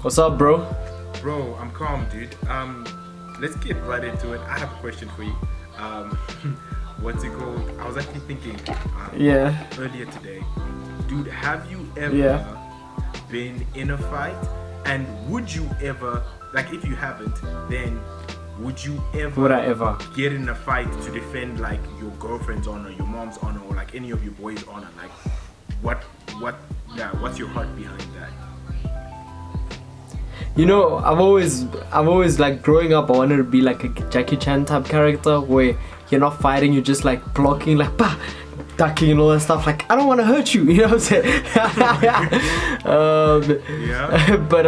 What's up, bro? Bro, I'm calm, dude. Let's get right into it. I have a question for you. What's it called? I was actually thinking earlier today. Dude, have you ever been in a fight? And would you ever, like if you haven't, then would I ever get in a fight to defend like your girlfriend's honor, your mom's honor, or like any of your boys' honor? Like what's your heart behind that? You know, I've always like growing up, I wanted to be like a Jackie Chan type character where you're not fighting, you're just like blocking, like ducking and all that stuff. Like, I don't want to hurt you, you know what I'm saying? But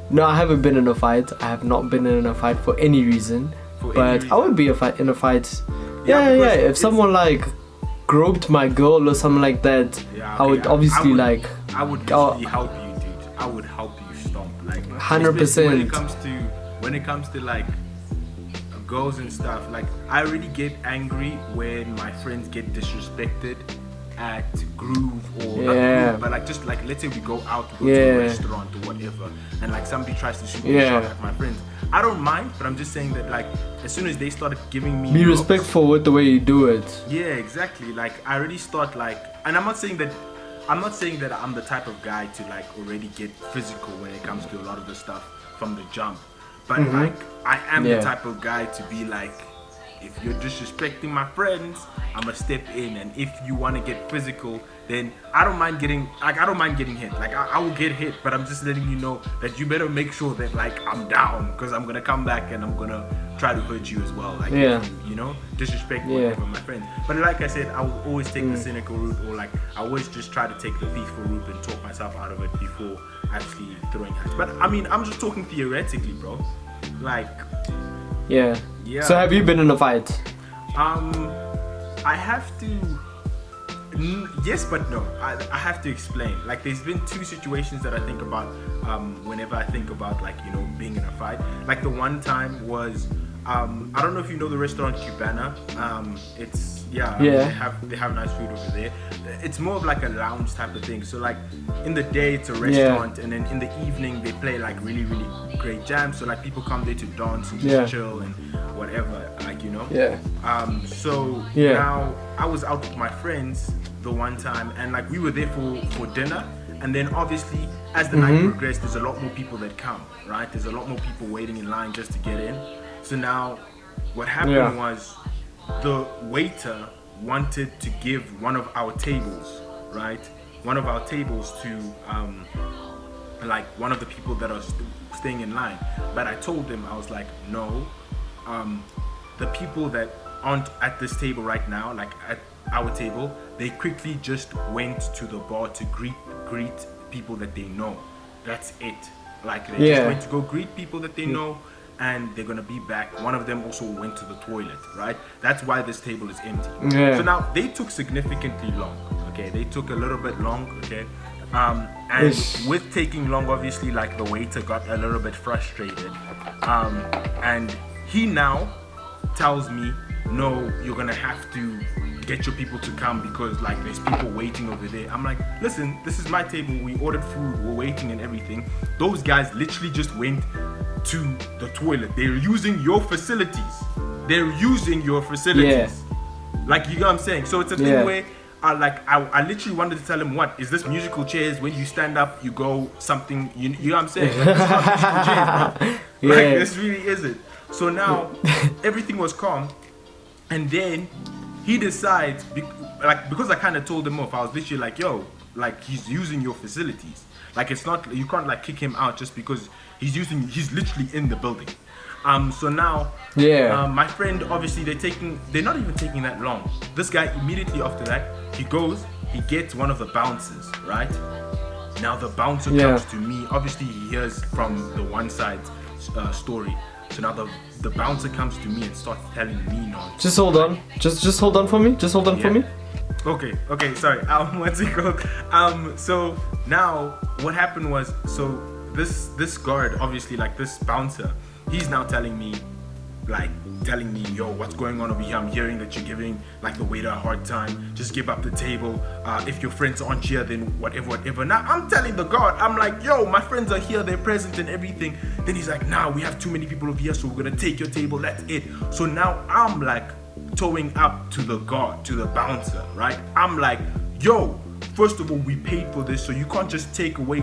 no, I haven't been in a fight. I have not been in a fight for any reason. I would be in a fight. If someone like groped my girl or something like that, I would obviously I would literally help you, dude. I would help you stomp, like 100%. When it comes to like girls and stuff, like I really get angry when my friends get disrespected at Groove or not Groove, but like just like let's say we go out to a restaurant or whatever, and like somebody tries to shoot me a shot at my friends. I don't mind, but I'm just saying that like as soon as they started giving me be respectful with the way you do it. Yeah, exactly. Like I already start like, and I'm not saying that I'm the type of guy to like already get physical when it comes to a lot of the stuff from the jump. But like I am the type of guy to be like, if you're disrespecting my friends, I'ma step in, and if you want to get physical, then I don't mind getting hit. Like I will get hit, but I'm just letting you know that you better make sure that like I'm down, because I'm gonna come back and I'm gonna try to hurt you as well. Like you know, disrespect whatever my friends. But like I said, I will always take the cynical route, or like I always just try to take the peaceful route and talk myself out of it before actually throwing hands. But I mean, I'm just talking theoretically, bro. Like yeah. So have you been in a fight? I have to. Yes, but no. I have to explain. Like, there's been two situations that I think about whenever I think about like, you know, being in a fight. Like the one time was I don't know if you know the restaurant Cubana. It's they have nice food over there. It's more of like a lounge type of thing. So like in the day it's a restaurant, and then in the evening they play like really really great jams. So like people come there to dance and just chill and whatever, like, you know. Now I was out with my friends the one time, and like we were there for dinner, and then obviously as the night progressed, there's a lot more people that come, right? There's a lot more people waiting in line just to get in. So now what happened was the waiter wanted to give one of our tables, right? One of our tables to like one of the people that are staying in line. But I told them, I was like, no, the people that aren't at this table right now, like at our table, they quickly just went to the bar to greet people that they know. That's it. Like they just went to go greet people that they know, and they're gonna be back. One of them also went to the toilet, right? That's why this table is empty. So now they took significantly long. Okay, they took a little bit long. Okay, and with taking long, obviously, like the waiter got a little bit frustrated, and he now tells me, no, you're gonna have to get your people to come because like there's people waiting over there. I'm like, listen, this is my table, we ordered food, we're waiting and everything. Those guys literally just went to the toilet. They're using your facilities. Like, you know what I'm saying? So it's a thing where I literally wanted to tell him, what is this, musical chairs? When you stand up, you go something, you know what I'm saying? Like, this is not musical chairs, bro. Like, this really isn't. So now everything was calm, and then he decides, because I kind of told him off, I was literally like, yo, like, he's using your facilities. Like, it's not, you can't like kick him out just because he's literally in the building. So now, my friend, obviously they're not even taking that long. This guy, immediately after that, he gets one of the bouncers, right? Now the bouncer comes to me. Obviously he hears from the one side's story. So now the bouncer comes to me and starts telling me nonsense. Just hold on. Just hold on for me. Just hold on for me. Okay, sorry. What's it called? So now what happened was, so this guard, obviously, like this bouncer, he's now telling me, like telling me, yo, what's going on over here? I'm hearing that you're giving like the waiter a hard time. Just give up the table. If your friends aren't here, then whatever. Now I'm telling the guard, I'm like, yo, my friends are here, they're present and everything. Then he's like, nah, we have too many people over here, so we're gonna take your table, that's it. So now I'm like towing up to the guard, to the bouncer, right? I'm like, yo, first of all, we paid for this, so you can't just take away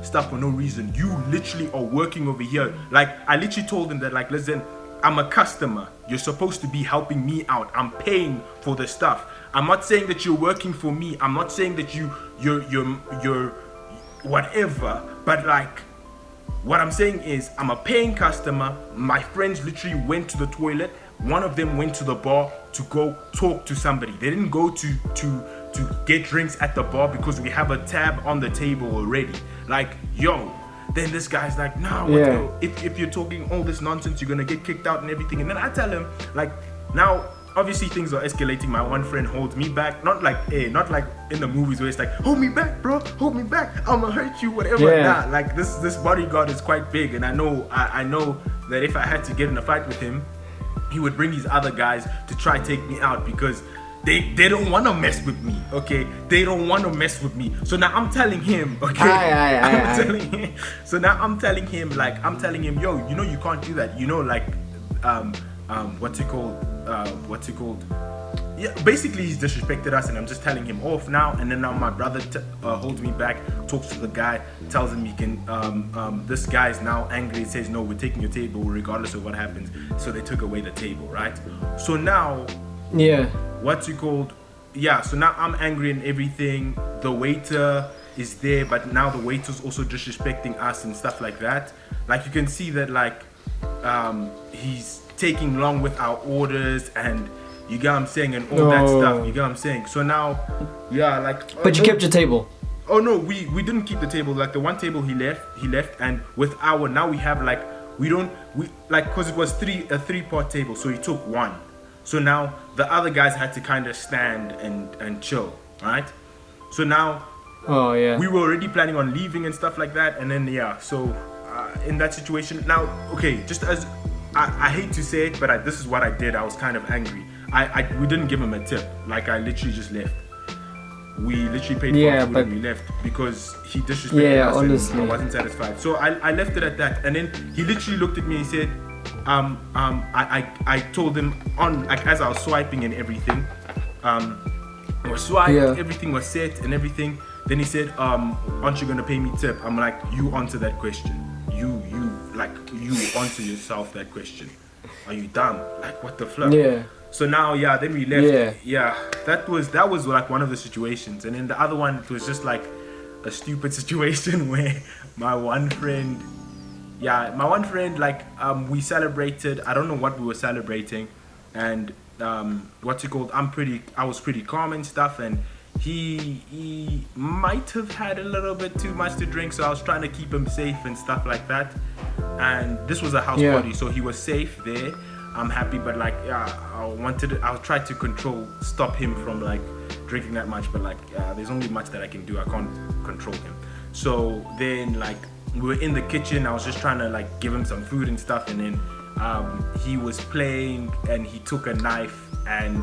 stuff for no reason. You literally are working over here. Like, I literally told him that, like, listen, I'm a customer. You're supposed to be helping me out. I'm paying for the stuff. I'm not saying that you're working for me. I'm not saying that you're whatever. But like, what I'm saying is, I'm a paying customer. My friends literally went to the toilet. One of them went to the bar to go talk to somebody. They didn't go to get drinks at the bar because we have a tab on the table already. Like, yo. Then this guy's like, nah, if you're talking all this nonsense, you're gonna get kicked out and everything. And then I tell him, like, now obviously things are escalating. My one friend holds me back, not like in the movies where it's like, hold me back, bro, hold me back, I'ma hurt you, whatever. Nah, like this bodyguard is quite big, and I know that if I had to get in a fight with him, he would bring these other guys to try take me out because they don't want to mess with me, okay? They don't want to mess with me. So now I'm telling him, okay? So now I'm telling him, yo, you know you can't do that. You know, like, what's it called? Yeah, basically he's disrespected us, and I'm just telling him off now. And then now my brother holds me back, talks to the guy, tells him he can. This guy's now angry. Says, no, we're taking your table regardless of what happens. So they took away the table, right? So now, so now I'm angry and everything. The waiter is there, but now the waiter's also disrespecting us and stuff like that. Like, you can see that, like, he's taking long with our orders, and you get what I'm saying, and all that stuff, you get what I'm saying. So now, but you kept your table. Oh no, we didn't keep the table. Like, the one table he left, and with our, now we have, like, because it was a three-part table, so he took one. So now the other guys had to kind of stand and chill, right? So now, we were already planning on leaving and stuff like that, and then so in that situation, now, okay, just as I hate to say it, but this is what I did. I was kind of angry. We didn't give him a tip. Like, I literally just left. We literally paid for our food and we left because he disrespected us, honestly. And I wasn't satisfied. So I left it at that, and then he literally looked at me and he said, I told him on, like, as I was swiping and everything, I was swiped, everything was set and everything. Then he said, aren't you gonna pay me tip? I'm like, you answer that question. You answer yourself that question. Are you dumb? Like, what the fuck? Yeah. So now, then we left. That was like one of the situations. And then the other one, it was just like a stupid situation where my one friend, like, we celebrated. I don't know what we were celebrating, and I was pretty calm and stuff, and he might have had a little bit too much to drink, so I was trying to keep him safe and stuff like that. And this was a house party, so he was safe there. I'm happy, but like, I tried to stop him from like drinking that much, but like, there's only much that I can do. I can't control him. So then, like, we were in the kitchen. I was just trying to like give him some food and stuff, and then he was playing, and he took a knife and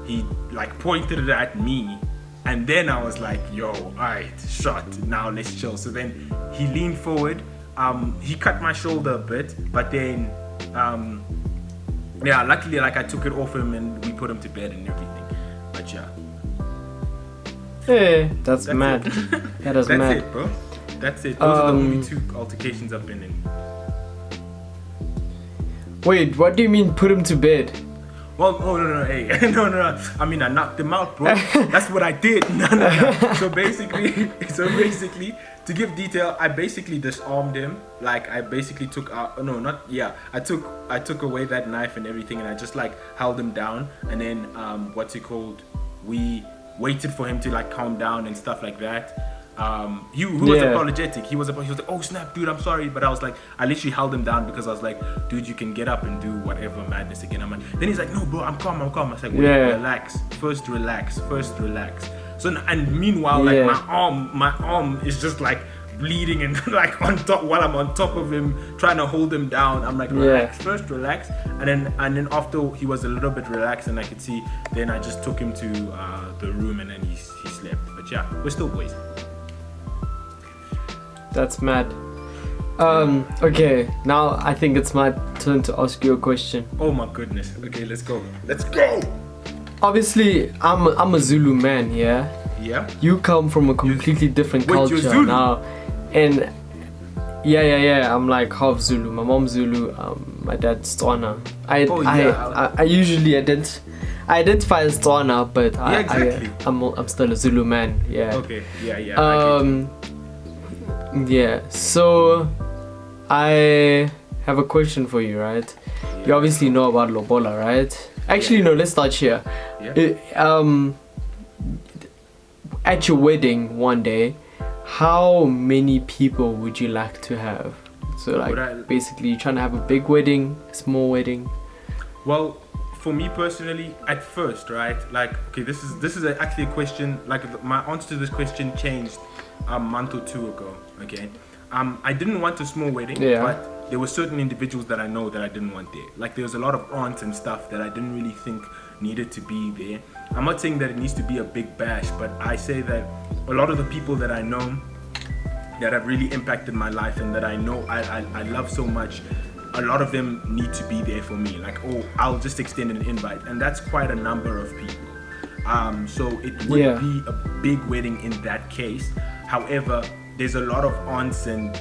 he like pointed it at me, and then I was like, yo, alright, shot, now let's chill. So then he leaned forward, he cut my shoulder a bit, but then luckily, like, I took it off him and we put him to bed and everything. But hey, that's mad. That is mad. That's it, bro. That's it. Those are the only two altercations I've been in. Wait, what do you mean put him to bed? Well, no, hey, no. I mean, I knocked him out, bro. That's what I did. No. So basically, to give detail, I basically disarmed him. Like, I basically took out, I took away that knife and everything, and I just like held him down, and then we waited for him to like calm down and stuff like that. He was apologetic. He was like, oh snap, dude, I'm sorry. But I was like, I literally held him down because I was like, dude, you can get up and do whatever madness again. Then he's like, no, bro, I'm calm. I was like, wait, relax. First relax. So, and meanwhile, like, my arm is just like bleeding and like on top while I'm on top of him trying to hold him down. I'm like, relax, first relax, and then after he was a little bit relaxed and I could see, then I just took him to the room and then he slept. But yeah, we're still boys. That's mad. Okay, now I think it's my turn to ask you a question. Oh my goodness. Okay, let's go. Let's go. Obviously, I'm a Zulu man, yeah? Yeah. You come from a completely different Wait, culture you're Zulu? now. And yeah, I'm like half Zulu. My mom's Zulu, my dad's Tswana. I usually identify as Tswana, but exactly. I'm still a Zulu man, yeah. Okay, yeah. Yeah, so I have a question for you, right? Yeah. You obviously know about Lobola, right? Actually, no, let's start here. Yeah. At your wedding one day, how many people would you like to have? So basically you're trying to have a big wedding, a small wedding? Well, for me personally, at first, right? Like, okay, this is actually a question, like my answer to this question changed a month or two ago, okay? I didn't want a small wedding, but there were certain individuals that I know that I didn't want there. Like there was a lot of aunts and stuff that I didn't really think needed to be there. I'm not saying that it needs to be a big bash, but I say that a lot of the people that I know that have really impacted my life and that I know I love so much, a lot of them need to be there for me. Like, oh, I'll just extend an invite, and that's quite a number of people. So it would be a big wedding in that case. However, there's a lot of aunts and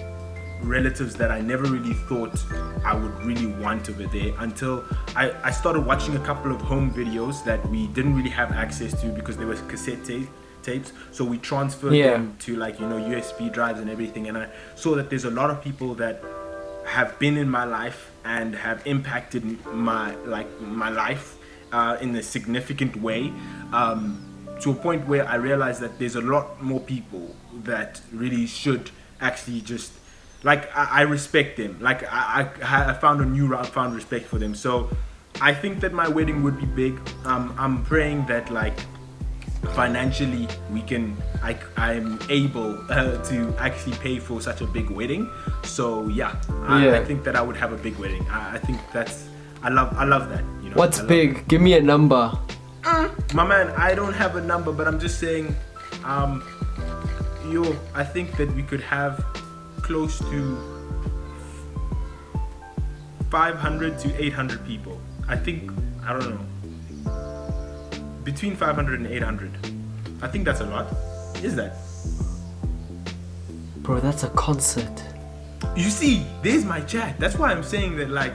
relatives that I never really thought I would really want over there until I started watching a couple of home videos that we didn't really have access to because they were cassette tapes. So we transferred them to USB drives and everything. And I saw that there's a lot of people that have been in my life and have impacted my life in a significant way. To a point where I realized that there's a lot more people that really should actually just, like, I respect them. Like, I found a newfound respect for them. So I think that my wedding would be big. I'm praying that, like, financially I'm able to actually pay for such a big wedding. So I think that I would have a big wedding. I think I love that. You know. What's big? Give me a number. My man, I don't have a number, but I'm just saying, I think that we could have close to 500 to 800 people. I don't know, between 500 and 800. I think that's a lot. Is that? Bro, that's a concert. You see, there's my chat. That's why I'm saying that, like,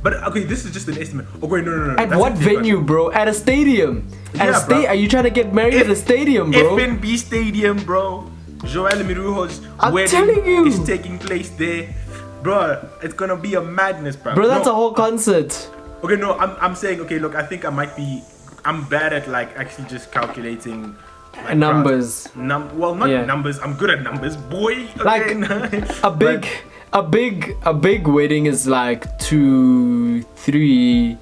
but okay, this is just an estimate. Oh wait, no. At what venue, bro? At a stadium? Are you trying to get married at a stadium, bro? FNB Stadium, bro. Joel Miruho's wedding is taking place there, bro. It's gonna be a madness, bro. Bro, that's a whole concert. Okay, no, I'm saying, okay, look, I think I'm bad at, like, actually just calculating, like, numbers. Numbers. I'm good at numbers, boy. Okay. Like a big wedding is like 2, 3.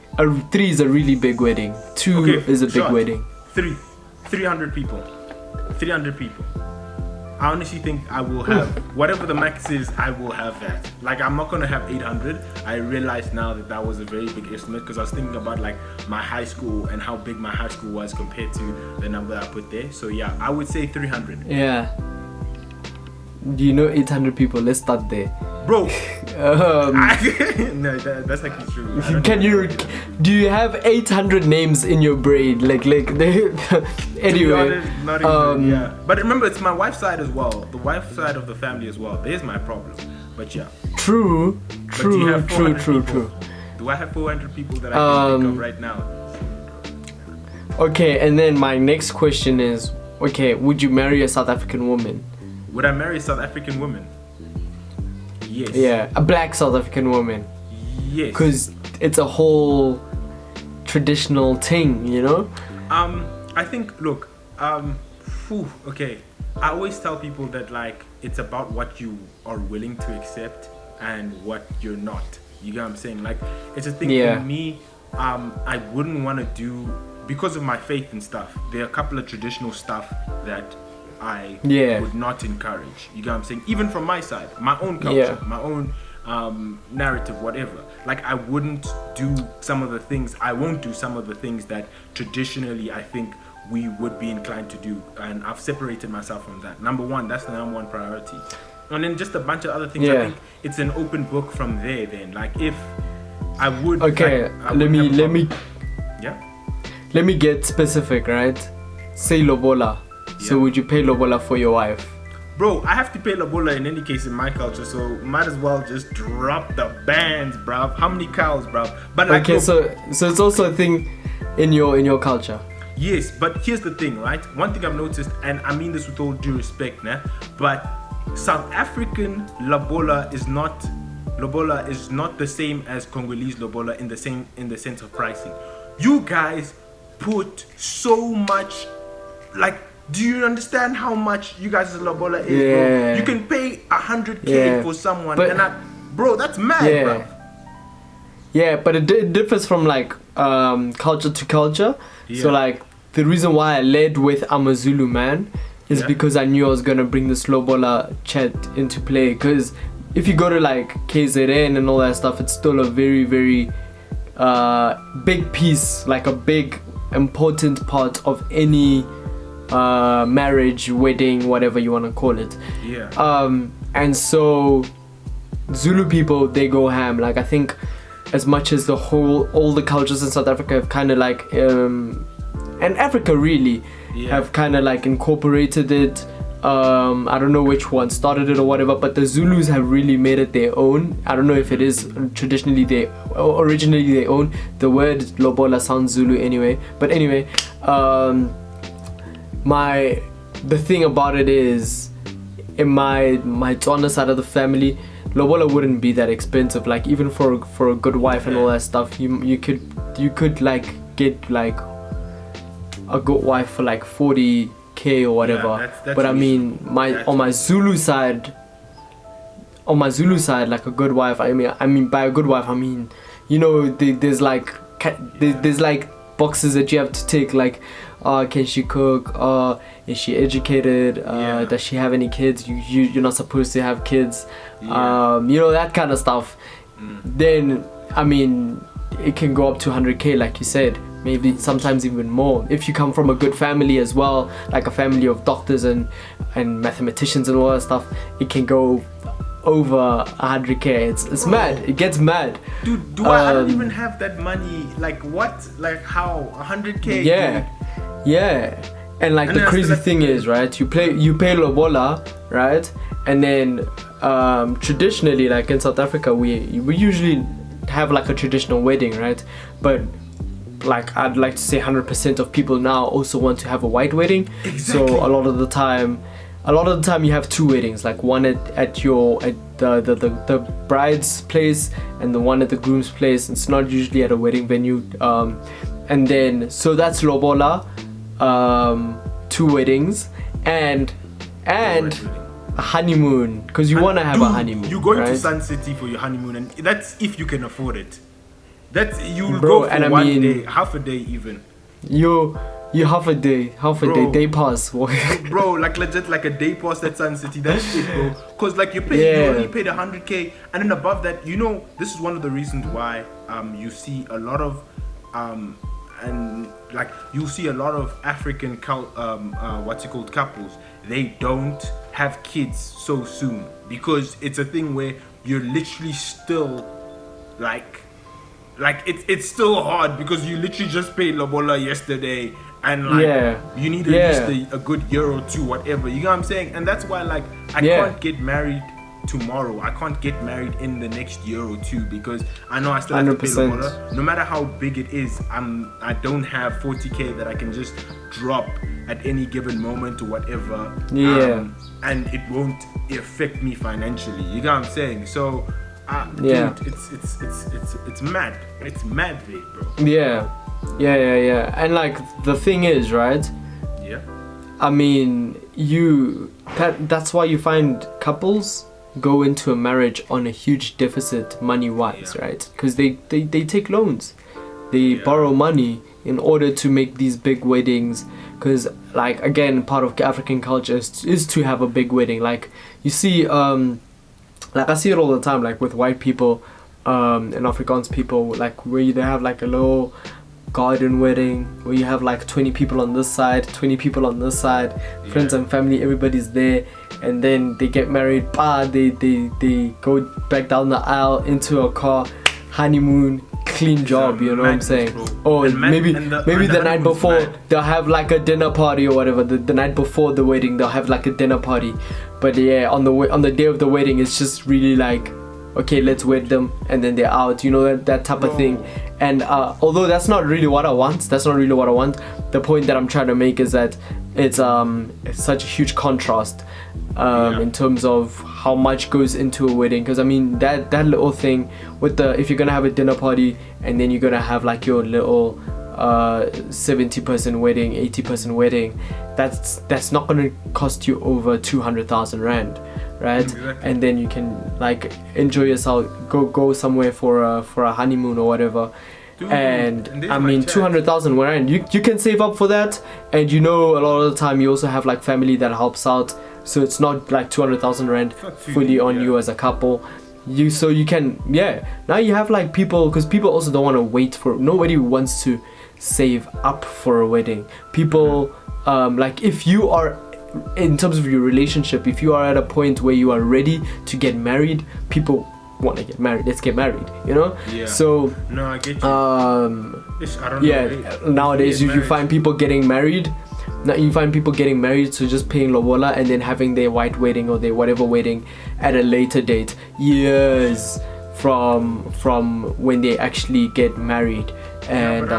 3 is a really big wedding. 2 is a big wedding. 300 people. 300 people. I honestly think I will have whatever the max is. I will have that. Like, I'm not gonna have 800. I realize now that was a very big estimate because I was thinking about, like, my high school and how big my high school was compared to the number I put there. So yeah, I would say 300. Yeah. Do you know 800 people? Let's start there. Bro. No, that's actually true. Do you have 800 names in your brain? Like anyway. Not even, yeah. But remember, it's my wife's side as well. The wife's side of the family as well. There's my problem. But yeah. True. Do I have 400 people that I can think of right now? Okay, and then my next question is, okay, would you marry a South African woman? Would I marry a South African woman? Yes. Yeah, a black South African woman. Yes. Because it's a whole traditional thing, you know? I think, look, okay. I always tell people that, like, it's about what you are willing to accept and what you're not. You get what I'm saying? Like, it's a thing for me. I wouldn't want to do, because of my faith and stuff, there are a couple of traditional stuff that I Yeah. would not encourage. You get what I'm saying? Even from my side, my own culture, my own narrative, whatever. Like I wouldn't do some of the things. I won't do some of the things that traditionally I think we would be inclined to do, and I've separated myself from that. Number one, that's the number one priority, and then just a bunch of other things. I think it's an open book from there. Then, like if I would, okay, like, I let me get specific, right? Say Lobola. So would you pay Lobola for your wife? Bro, I have to pay Lobola in any case in my culture, so might as well just drop the bands, bruv. How many cows, bruv? But like, okay, so it's also a thing in your culture. Yes, but here's the thing, right? One thing I've noticed, and I mean this with all due respect, nah, but South African Lobola is not the same as Congolese Lobola in the sense of pricing. You guys put so much, like, do you understand how much you guys' Lobola is, bro? You can pay 100K for someone, but, bro, that's mad, bro. Yeah, but it differs from like culture to culture. So like the reason why I led with I'm a Zulu man is because I knew I was gonna bring this Lobola chat into play. Because if you go to like KZN and all that stuff, it's still a very, very big piece, like a big important part of any marriage, wedding, whatever you want to call it. And so Zulu people, they go ham. Like I think as much as all the cultures in South Africa have kind of like and Africa really have kind of like incorporated it. I don't know which one started it or whatever, but the Zulus have really made it their own. I don't know if it is originally their own. The word Lobola sounds Zulu anyway, but anyway, the thing about it is, in my Tswana side of the family, Lobola wouldn't be that expensive. Like even for a good wife and all that stuff, you could like get like a good wife for like 40K or whatever. That's but I mean, on my Zulu side, like a good wife. I mean by a good wife, I mean, you know, there's like boxes that you have to tick, like can she cook, is she educated, does she have any kids, you're not supposed to have kids, you know, that kind of stuff. Then I mean it can go up to 100K, like you said, maybe sometimes even more if you come from a good family as well, like a family of doctors and mathematicians and all that stuff. It can go over 100K. It's mad. It gets mad. Dude, I don't even have that money. Like what? Like how? 100K? Yeah. And like the crazy thing is, right? You pay Lobola, right? And then traditionally, like in South Africa, we usually have like a traditional wedding, right? But like I'd like to say 100% of people now also want to have a white wedding. So a lot of the time you have two weddings, like one at the bride's place and the one at the groom's place. It's not usually at a wedding venue. And then so that's Lobola, 2 weddings and a honeymoon, because you want to have a honeymoon. You're going to Sun City for your honeymoon, and that's if you can afford it. You'll bro, go for and one day, half a day even. You half a day day pass. Bro, like legit, like a day pass at Sun City. That's it, bro. Cause like you only paid 100K, and then above that, you know, this is one of the reasons why you see a lot of and like you see a lot of African couples. They don't have kids so soon because it's a thing where you're literally still like it's still hard because you literally just paid Lobola yesterday, and like you need at least a good year or two, whatever. You know what I'm saying? And that's why like I can't get married tomorrow. I can't get married in the next year or two because I know I still have to pay Lobola. No matter how big it is, I don't have 40K that I can just drop at any given moment or whatever. And it won't affect me financially. You know what I'm saying? So dude, it's mad. It's mad big, bro. Yeah. And like the thing is, right? Yeah. I mean, that's why you find couples go into a marriage on a huge deficit money-wise, right? Because they take loans, they borrow money in order to make these big weddings, because like again part of African culture is to have a big wedding. Like you see like I see it all the time, like with white people and Afrikaans people, like where they have like a little garden wedding where you have like 20 people on this side, 20 people on this side, friends and family, everybody's there, and then they get married, they go back down the aisle into a car, honeymoon, clean job, you know what I'm saying? Or maybe the night before they'll have like a dinner party or whatever. The night before the wedding they'll have like a dinner party, but yeah, on the day of the wedding it's just really like, okay, let's wed them, and then they're out, you know, that type of thing. And although that's not really what I want, the point that I'm trying to make is that it's such a huge contrast in terms of how much goes into a wedding. Because I mean that little thing with if you're gonna have a dinner party and then you're gonna have like your little 70-person wedding, 80-person wedding, that's not gonna cost you over 200,000 rand, right? Exactly. And then you can like enjoy yourself, go somewhere for a honeymoon or whatever. Dude, and I mean 200,000 rand, you can save up for that. And you know, a lot of the time you also have like family that helps out, so it's not like 200,000 rand fully on you as a couple. So you can, now you have like people, because people also don't want to wait for, nobody wants to save up for a wedding. People like if you are, in terms of your relationship, if you are at a point where you are ready to get married, people want to get married, let's get married, you know? So no, I get you. I don't know. Nowadays you find people getting married. Now you find people getting married to just paying Lobola and then having their white wedding or their whatever wedding at a later date, years from when they actually get married. And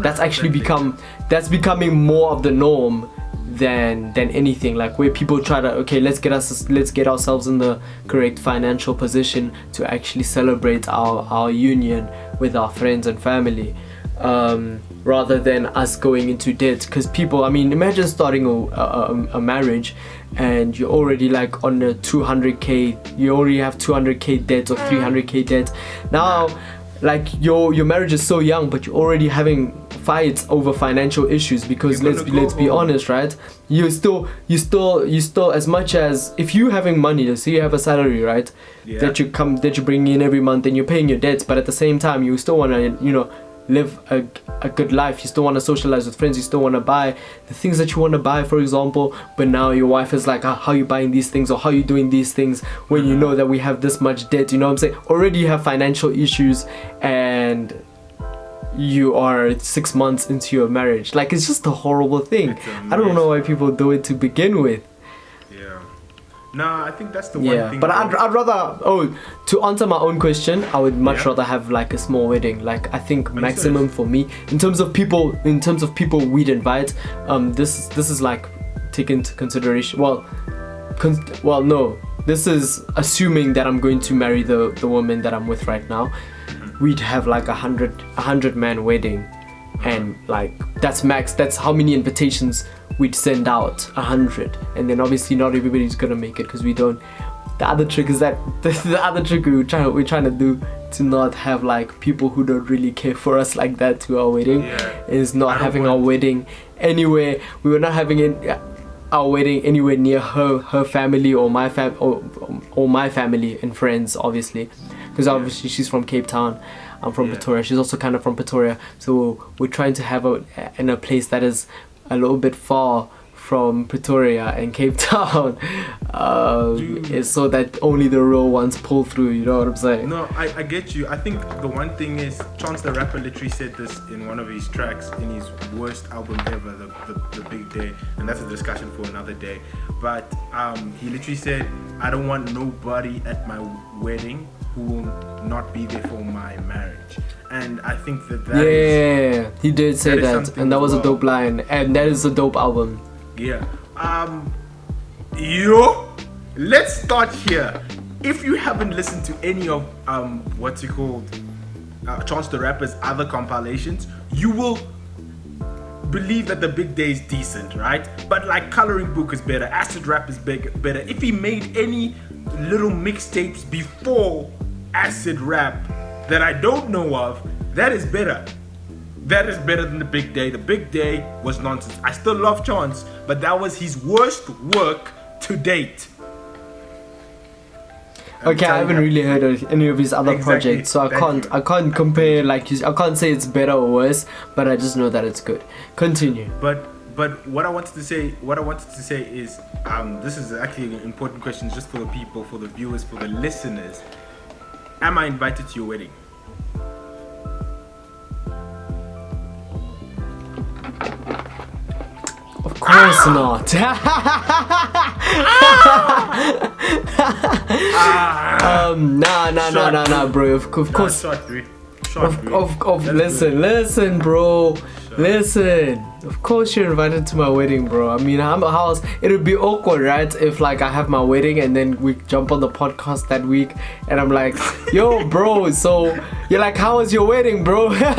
that's actually becoming more of the norm than anything, like where people try to, okay, let's get ourselves in the correct financial position to actually celebrate our union with our friends and family, rather than us going into debt. Because people, I mean, imagine starting a marriage and you're already like on a 200k, you already have 200k debt or 300k debt. Now like your marriage is so young, but you're already having fights over financial issues, because let's be honest, right? You still as much as if you having money, let's say you have a salary, right? That you bring in every month and you're paying your debts, but at the same time you still want to, you know, live a good life. You still want to socialize with friends, you still want to buy the things that you want to buy, for example. But now your wife is like, how are you buying these things, or how are you doing these things when you know that we have this much debt? You know what I'm saying? Already you have financial issues and you are 6 months into your marriage. Like, it's just a horrible thing. I don't know why people do it to begin with. Nah, I think that's the one thing. But I'd rather, to answer my own question, I would much rather have like a small wedding. Like, I think maximum for me, in terms of people we'd invite, this is like take into consideration. Well, no, this is assuming that I'm going to marry the woman that I'm with right now. We'd have like a 100 man wedding, and like that's max. That's how many invitations we'd send out, 100. And then obviously not everybody's gonna make it, because we don't. The other trick is that the other trick we're trying to do to not have like people who don't really care for us like that to our wedding is not having our wedding anywhere. We were not having our wedding anywhere near her family or my or my family and friends, obviously, because obviously she's from Cape Town, I'm from Pretoria, she's also kind of from Pretoria, so we're trying to have in a place that is a little bit far from Pretoria and Cape Town, is so that only the real ones pull through, you know what I'm saying? No, I get you. I think the one thing is, Chance the Rapper literally said this in one of his tracks, in his worst album ever, the Big Day, and that's a discussion for another day. But he literally said, I don't want nobody at my wedding who will not be there for my marriage. And I think that he did say that, and that was a dope line, and that is a dope album. Let's start here. If you haven't listened to any of Chance the Rapper's other compilations, you will believe that the Big Day is decent, right? But like Coloring Book is better, Acid Rap is better. If he made any little mixtapes before Acid Rap that I don't know of, that is better. That is better than the big day. The big day was nonsense. I still love Chance, but that was his worst work to date. Okay, I haven't really heard of any of his other projects, so I can't compare. Like, I can't say it's better or worse, but I just know that it's good. Continue. But what I wanted to say is, this is actually an important question just for the people, for the viewers, for the listeners. Am I invited to your wedding? Of course not. Nah, bro. Of course. Listen, bro. Listen. Of course you're invited to my wedding, bro. I mean, it would be awkward, right? If like I have my wedding and then we jump on the podcast that week and I'm like, yo, bro, so you're like, how was your wedding, bro? Hey,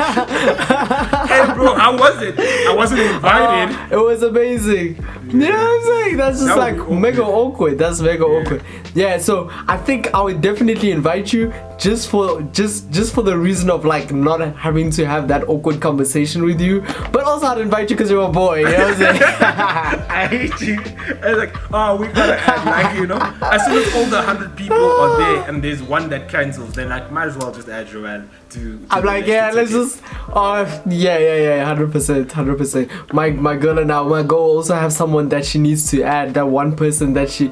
bro, how was it? I wasn't invited. It was amazing. You know what I'm saying? That's just like mega awkward. That's mega awkward. Yeah, so I think I would definitely invite you just for the reason of like not having to have that awkward conversation with you, but also I'd invite you because you're a boy. You know what I'm saying? I hate you. It's like, oh, we gotta add, like, you know, as soon as all the 100 people are there and there's one that cancels, then I might as well just add Joanne to I'm like, yeah, let's just 100%. My girl and my girl also have someone that she needs to add, that one person that she's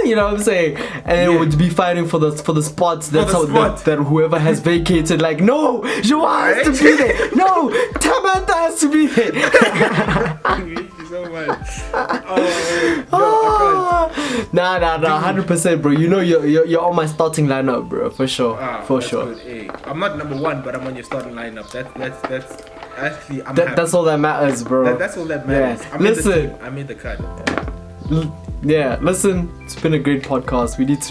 you know what I'm saying, and it would be fighting for the spots that whoever has vacated, like, no, Joanne has to be there, no, Tamantha has to be there. I hate you so much. Nah, 100%, bro. You know you're on my starting lineup, bro, for sure, for sure. Good. Hey, I'm not number one, but I'm on your starting lineup. That's actually that's all that matters, bro. That's all that matters. Yeah. Listen, I made the cut. Yeah, listen, it's been a great podcast. We need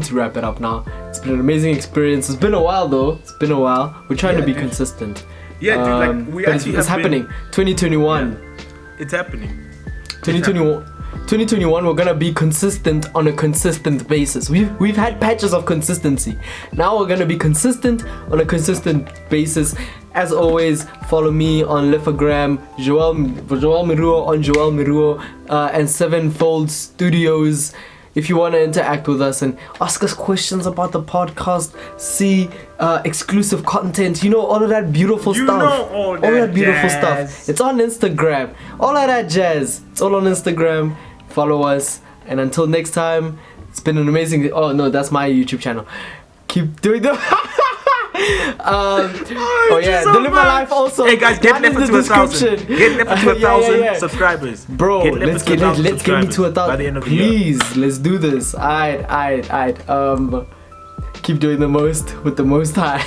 to wrap it up now. It's been an amazing experience. It's been a while though. It's been a while. We're trying to be consistent. Yeah, dude, like we actually it's happening. 2021. Yeah, it's happening. 2021, we're gonna be consistent on a consistent basis. We've had patches of consistency. Now we're gonna be consistent on a consistent basis. As always, follow me on Lithogram, Joel Miruo on Joel Miruo, and Sevenfold Studios. If you want to interact with us and ask us questions about the podcast, see exclusive content, you know, all of that beautiful stuff. All that beautiful stuff. It's on Instagram. All of that jazz. It's all on Instagram. Follow us. And until next time, it's been an amazing... Oh, no, that's my YouTube channel. Keep doing the... the Live My Life also. Hey guys, get Live to 1,000. Get Live to 1,000 subscribers. Bro, let's get me to 1,000 by the end of the year. Please, let's do this. Alright. Keep doing the most with the most high.